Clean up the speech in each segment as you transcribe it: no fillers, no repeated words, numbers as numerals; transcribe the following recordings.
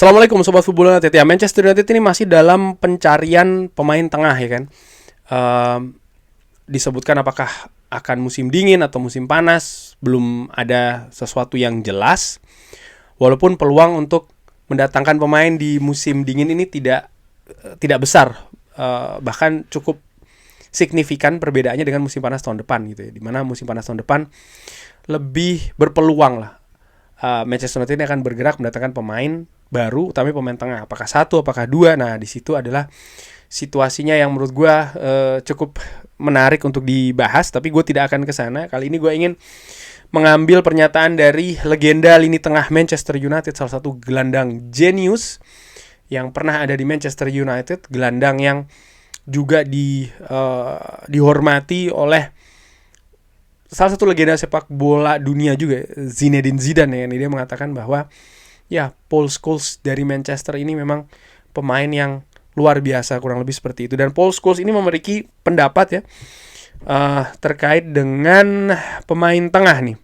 Assalamualaikum Sobat Football United. Ya, Manchester United ini masih dalam pencarian pemain tengah ya kan. Disebutkan apakah akan musim dingin atau musim panas, belum ada sesuatu yang jelas. Walaupun peluang untuk mendatangkan pemain di musim dingin ini tidak besar, bahkan cukup signifikan perbedaannya dengan musim panas tahun depan gitu ya. Dimana musim panas tahun depan lebih berpeluang lah. Manchester United ini akan bergerak mendatangkan pemain baru, tapi pemain tengah. Apakah satu, apakah dua? Nah, di situ adalah situasinya yang menurut gue cukup menarik untuk dibahas. Tapi gue tidak akan ke sana. Kali ini gue ingin mengambil pernyataan dari legenda lini tengah Manchester United, salah satu gelandang jenius yang pernah ada di Manchester United, gelandang yang juga dihormati oleh salah satu legenda sepak bola dunia juga, Zinedine Zidane ya. Dia mengatakan bahwa ya, Paul Scholes dari Manchester ini memang pemain yang luar biasa, kurang lebih seperti itu. Dan Paul Scholes ini memiliki pendapat ya terkait dengan pemain tengah nih.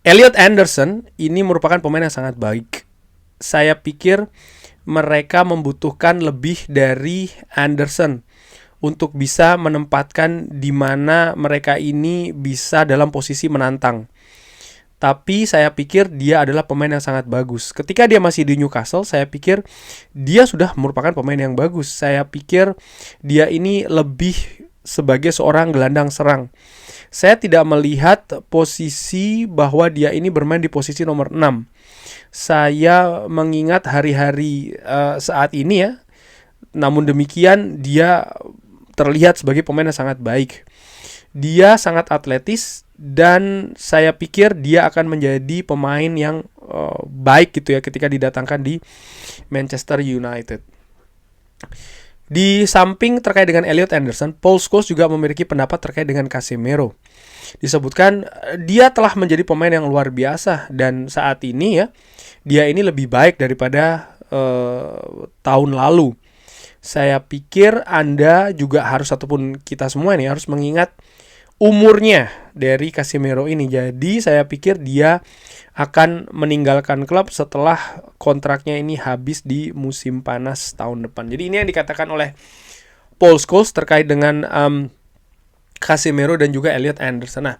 Elliot Anderson ini merupakan pemain yang sangat baik. Saya pikir mereka membutuhkan lebih dari Anderson untuk bisa menempatkan di mana mereka ini bisa dalam posisi menantang. Tapi saya pikir dia adalah pemain yang sangat bagus. Ketika dia masih di Newcastle, saya pikir dia sudah merupakan pemain yang bagus. Saya pikir dia ini lebih sebagai seorang gelandang serang. Saya tidak melihat posisi bahwa dia ini bermain di posisi nomor 6. Saya mengingat hari-hari saat ini ya. Namun demikian dia terlihat sebagai pemain yang sangat baik. Dia sangat atletis dan saya pikir dia akan menjadi pemain yang baik gitu ya ketika didatangkan di Manchester United. Di samping terkait dengan Elliot Anderson, Paul Scholes juga memiliki pendapat terkait dengan Casemiro. Disebutkan dia telah menjadi pemain yang luar biasa dan saat ini ya dia ini lebih baik daripada tahun lalu. Saya pikir Anda juga harus, ataupun kita semua ini harus mengingat umurnya dari Casemiro ini. Jadi saya pikir dia akan meninggalkan klub setelah kontraknya ini habis di musim panas tahun depan. Jadi ini yang dikatakan oleh Paul Scholes terkait dengan Casemiro dan juga Elliot Anderson. Nah,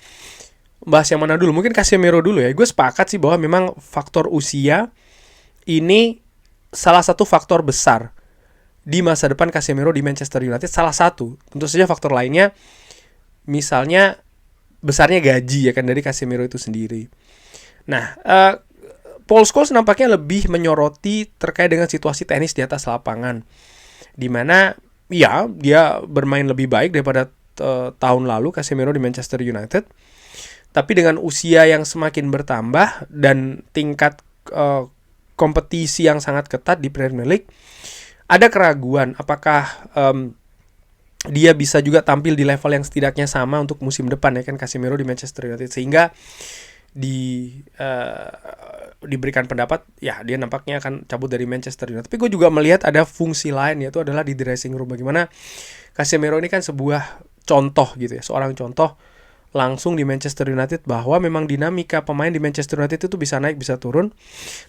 bahas yang mana dulu? Mungkin Casemiro dulu ya. Gue sepakat sih bahwa memang faktor usia ini salah satu faktor besar di masa depan Casemiro di Manchester United. Salah satu. Tentu saja faktor lainnya, misalnya besarnya gaji ya kan dari Casemiro itu sendiri. Nah, Paul Scholes nampaknya lebih menyoroti terkait dengan situasi teknis di atas lapangan, di mana ya dia bermain lebih baik daripada tahun lalu Casemiro di Manchester United. Tapi dengan usia yang semakin bertambah dan tingkat kompetisi yang sangat ketat di Premier League, ada keraguan apakah dia bisa juga tampil di level yang setidaknya sama untuk musim depan ya kan Casemiro di Manchester United, sehingga diberikan pendapat ya dia nampaknya akan cabut dari Manchester United. Tapi gue juga melihat ada fungsi lain, yaitu adalah di dressing room. Bagaimana Casemiro ini kan sebuah contoh gitu ya, seorang contoh langsung di Manchester United bahwa memang dinamika pemain di Manchester United itu bisa naik bisa turun,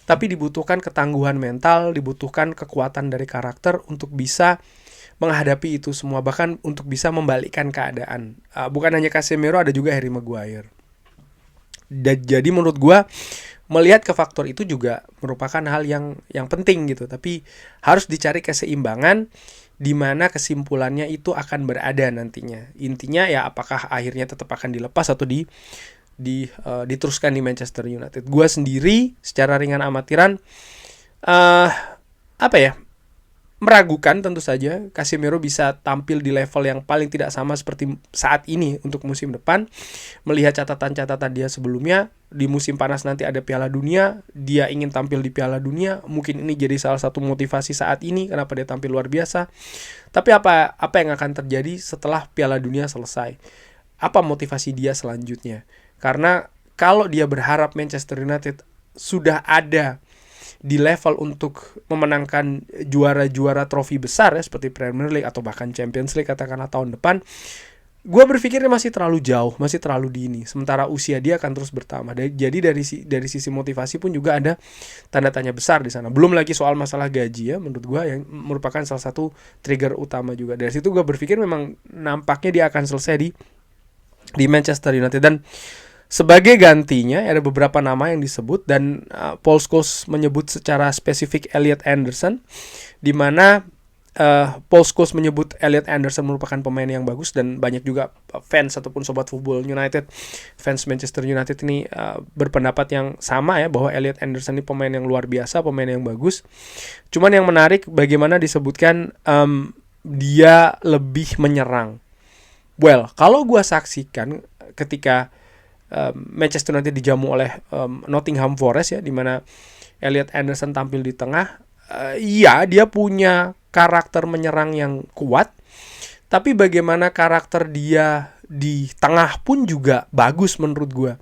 tapi dibutuhkan ketangguhan mental, dibutuhkan kekuatan dari karakter untuk bisa menghadapi itu semua, bahkan untuk bisa membalikkan keadaan. Bukan hanya Casemiro, ada juga Harry Maguire. Jadi menurut gue melihat ke faktor itu juga merupakan hal yang penting gitu, tapi harus dicari keseimbangan di mana kesimpulannya itu akan berada nantinya. Intinya ya apakah akhirnya tetap akan dilepas atau diteruskan di Manchester United. Gue sendiri secara ringan amatiran meragukan tentu saja Casemiro bisa tampil di level yang paling tidak sama seperti saat ini untuk musim depan. Melihat catatan-catatan dia sebelumnya, di musim panas nanti ada Piala Dunia, dia ingin tampil di Piala Dunia. Mungkin ini jadi salah satu motivasi saat ini kenapa dia tampil luar biasa. Tapi apa yang akan terjadi setelah Piala Dunia selesai? Apa motivasi dia selanjutnya? Karena kalau dia berharap Manchester United sudah ada di level untuk memenangkan juara-juara trofi besar ya seperti Premier League atau bahkan Champions League katakanlah tahun depan, gue berpikirnya masih terlalu jauh, masih terlalu dini. Sementara usia dia akan terus bertambah. Jadi dari sisi motivasi pun juga ada tanda tanya besar di sana. Belum lagi soal masalah gaji ya, menurut gue yang merupakan salah satu trigger utama juga. Dari situ gue berpikir memang nampaknya dia akan selesai di Manchester United. Dan sebagai gantinya ada beberapa nama yang disebut, dan Paul Scholes menyebut secara spesifik Elliot Anderson, di mana Paul Scholes menyebut Elliot Anderson merupakan pemain yang bagus, dan banyak juga fans ataupun sobat football United, fans Manchester United ini berpendapat yang sama ya, bahwa Elliot Anderson ini pemain yang luar biasa, pemain yang bagus. Cuman yang menarik bagaimana disebutkan dia lebih menyerang. Well, kalau gue saksikan ketika Manchester United dijamu oleh Nottingham Forest ya, di mana Elliot Anderson tampil di tengah, iya dia punya karakter menyerang yang kuat, tapi bagaimana karakter dia di tengah pun juga bagus menurut gue.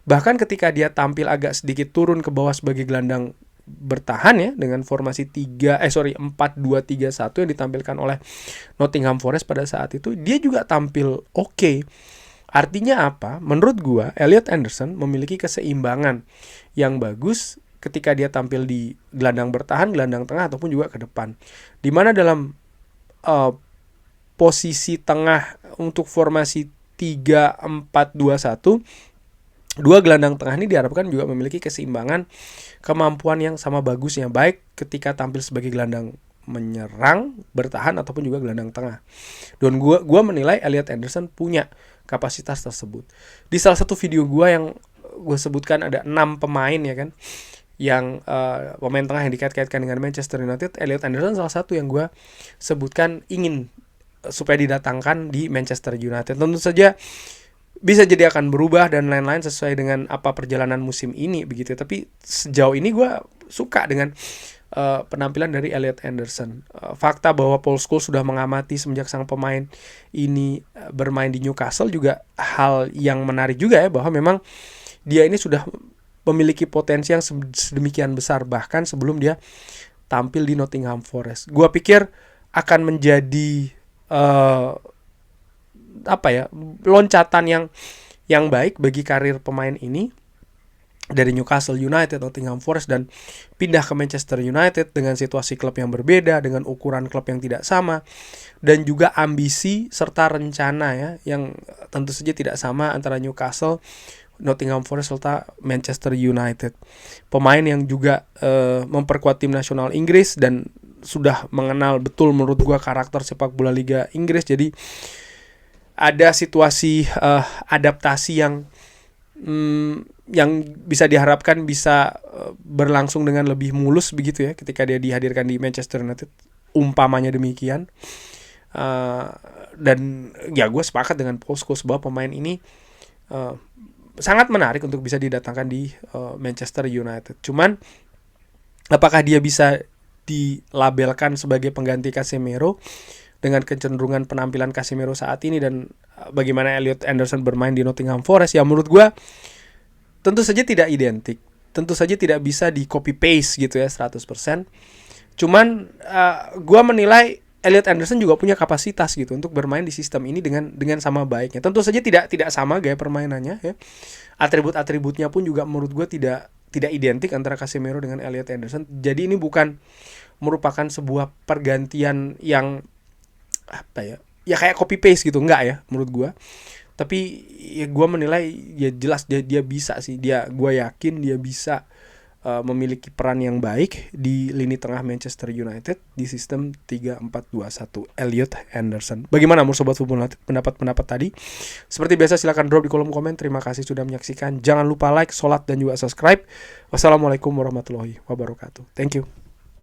Bahkan ketika dia tampil agak sedikit turun ke bawah sebagai gelandang bertahan ya, dengan formasi 4-2-3-1 yang ditampilkan oleh Nottingham Forest pada saat itu, dia juga tampil oke. Artinya apa? Menurut gue Elliot Anderson memiliki keseimbangan yang bagus ketika dia tampil di gelandang bertahan, gelandang tengah, ataupun juga ke depan. Dimana dalam posisi tengah untuk formasi 3-4-2-1, dua gelandang tengah ini diharapkan juga memiliki keseimbangan, kemampuan yang sama bagusnya, baik ketika tampil sebagai gelandang menyerang, bertahan, ataupun juga gelandang tengah. Dan gue menilai Elliot Anderson punya kapasitas tersebut. Di salah satu video gue yang gue sebutkan ada 6 pemain ya kan, yang pemain tengah yang dikait-kaitkan dengan Manchester United. Elliot Anderson salah satu yang gue sebutkan ingin supaya didatangkan di Manchester United. Tentu saja bisa jadi akan berubah dan lain-lain sesuai dengan apa perjalanan musim ini begitu. Tapi sejauh ini gue suka dengan penampilan dari Elliot Anderson. Fakta bahwa Paul Scholes sudah mengamati semenjak sang pemain ini bermain di Newcastle juga hal yang menarik juga ya, bahwa memang dia ini sudah memiliki potensi yang sedemikian besar bahkan sebelum dia tampil di Nottingham Forest. Gua pikir akan menjadi loncatan yang baik bagi karir pemain ini dari Newcastle United, Nottingham Forest, dan pindah ke Manchester United dengan situasi klub yang berbeda, dengan ukuran klub yang tidak sama, dan juga ambisi serta rencana ya yang tentu saja tidak sama antara Newcastle, Nottingham Forest serta Manchester United. Pemain yang juga memperkuat tim nasional Inggris dan sudah mengenal betul menurut gua karakter sepak bola Liga Inggris. Jadi ada situasi adaptasi yang bisa diharapkan bisa berlangsung dengan lebih mulus begitu ya ketika dia dihadirkan di Manchester United, umpamanya demikian. Dan ya gue sepakat dengan Paul Scholes bahwa pemain ini sangat menarik untuk bisa didatangkan di Manchester United. Cuman apakah dia bisa dilabelkan sebagai pengganti Casemiro dengan kecenderungan penampilan Casemiro saat ini, dan bagaimana Elliot Anderson bermain di Nottingham Forest? Ya menurut gue tentu saja tidak identik. Tentu saja tidak bisa di copy paste gitu ya 100%. Cuman gue menilai Elliot Anderson juga punya kapasitas gitu untuk bermain di sistem ini dengan sama baiknya. Tentu saja tidak sama gaya permainannya ya. Atribut-atributnya pun juga menurut gue tidak identik antara Casemiro dengan Elliot Anderson. Jadi ini bukan merupakan sebuah pergantian yang ya kayak copy paste gitu, enggak ya menurut gue. Tapi ya gue menilai ya jelas dia bisa sih, gue yakin dia bisa memiliki peran yang baik di lini tengah Manchester United di sistem 3-4-2-1 Elliot Anderson. Bagaimana menurut Sobat Football United pendapat tadi? Seperti biasa silakan drop di kolom komen. Terima kasih sudah menyaksikan. Jangan lupa like, sholat, dan juga subscribe. Wassalamualaikum warahmatullahi wabarakatuh. Thank you.